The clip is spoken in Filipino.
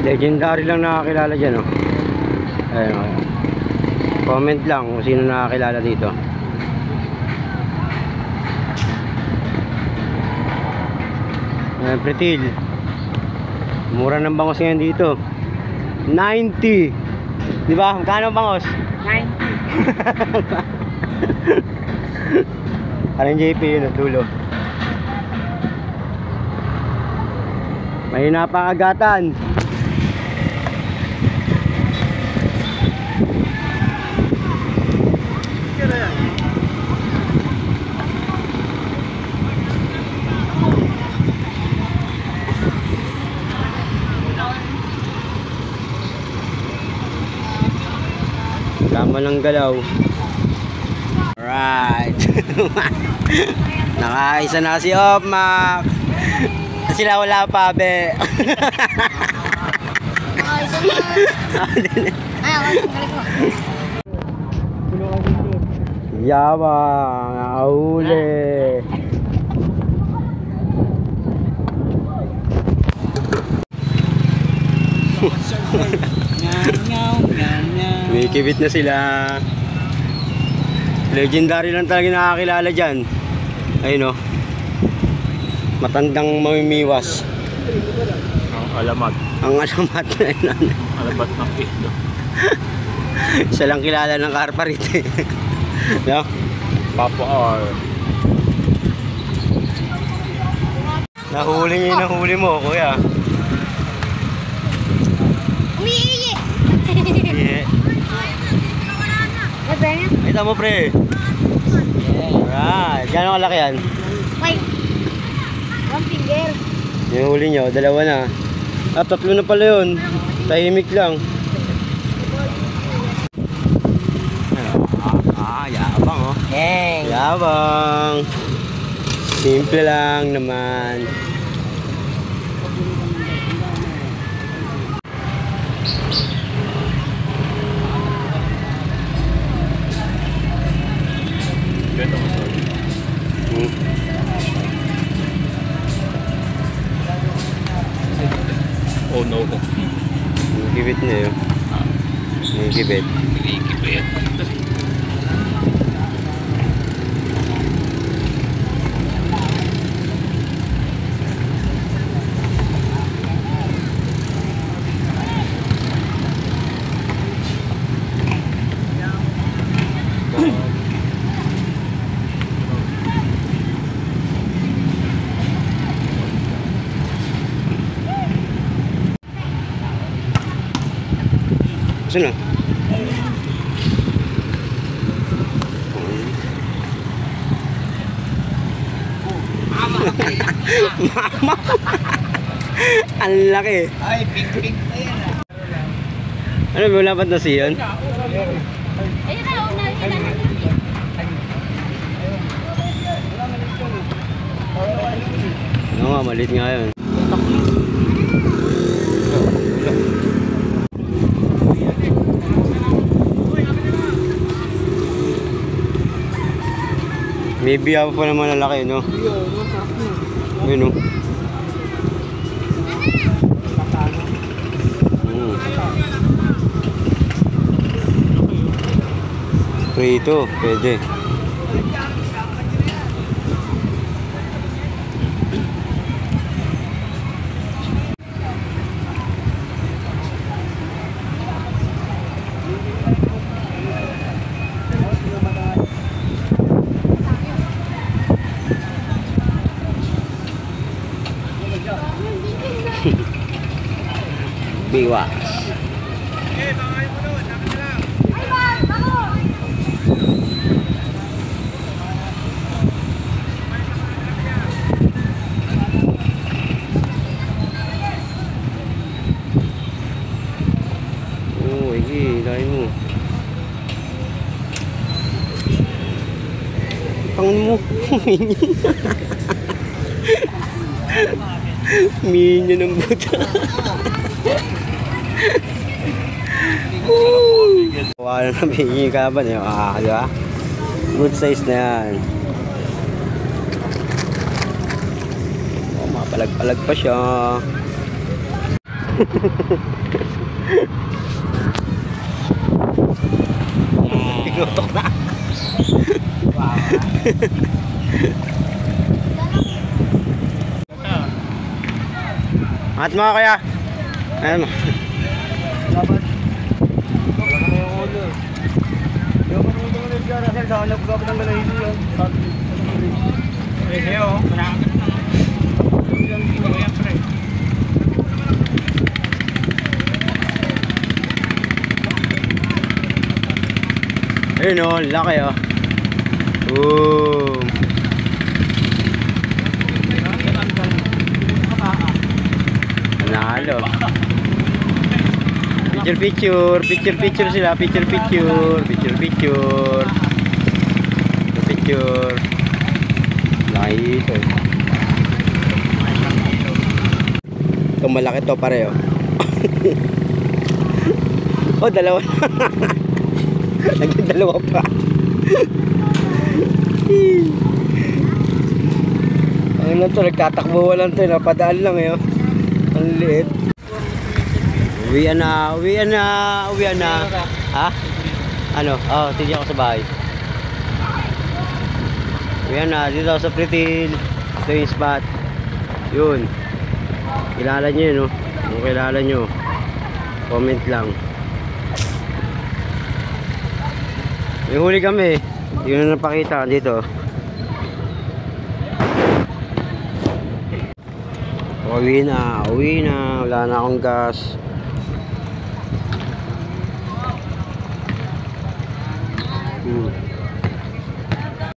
Legendary lang nakakilala dyan, oh. Ayun, oh. Comment lang kung sino nakakilala dito. Ayan, Pretil. Mura ng bangos ngayon dito. 90. Diba? Magkano bangos? 90. Parang JP yun, dulo. May napakagatan. Tama ng galaw. Alright. Nakaisa na si Opmac. Sila wala pa, be. Yabang, nakahuli. May kibit na sila. Legendary lang talaga nakakilala dyan. Ayun, oh. Matandang mamimiwas. Ang alamat. Ang alamat. Alamat ng ilo. Isa lang kilala ng Karparite. No? Papa R. Nahuli mo, kuya. Umiiyi. Yeah. Kita mo, pre. Alright. Gano'ng kalaki yan? Wait. One finger. Yung huli nyo, dalawa na. Ah, tatlo na pala yun. Tahimik lang. Yabang, oh. Hey. Yabang. Simple lang naman. Ganda mo, sorry. Oh no. Yung kibit na yun. Yung kibit. Kibit. Sino? Mama. Ang laki. Ay, pink pa yan. Ano ba, wala pa na siyon? Ayun na, nakikita na. Oo nga, maliit nga yun. May biya pa naman na laki, no? Yun, no? Prito, pwede. Biwas. Oh, ini lain mo. Pangun mo. Minyo ng buta. Wala na bigyan ka ba niyo? Di ba? Good size na yan. Oh, mapalag-palag pa siya. Tinutok na. Angat mo kaya. Ayan mo. Dapat. Wala ka na yung ulo. Yung panuto mo nila Russell, sa hanap ko ng galahin yun. Eh, oh. Malaki na. Yung ito yan, pre. Ayun o, laki o. Boom. Nanalo. Picture sila, picture. Laki ito eh. Ito malaki to pareho. Oh, dalawa. Naging dalawa pa. Ano lang to, nagtatakbo lang to, napadaan lang eh. Ang liit. Uwian na. Ha? Ano? Oh, tigyan ko sa bahay. Uwian na, dito ako sa Pritil. Ito yung spot. Yun. Kilala nyo yun, no? Kung kilala nyo, comment lang. May huli kami. Yun na napakita dito. Uwi na. Wala na akong gas.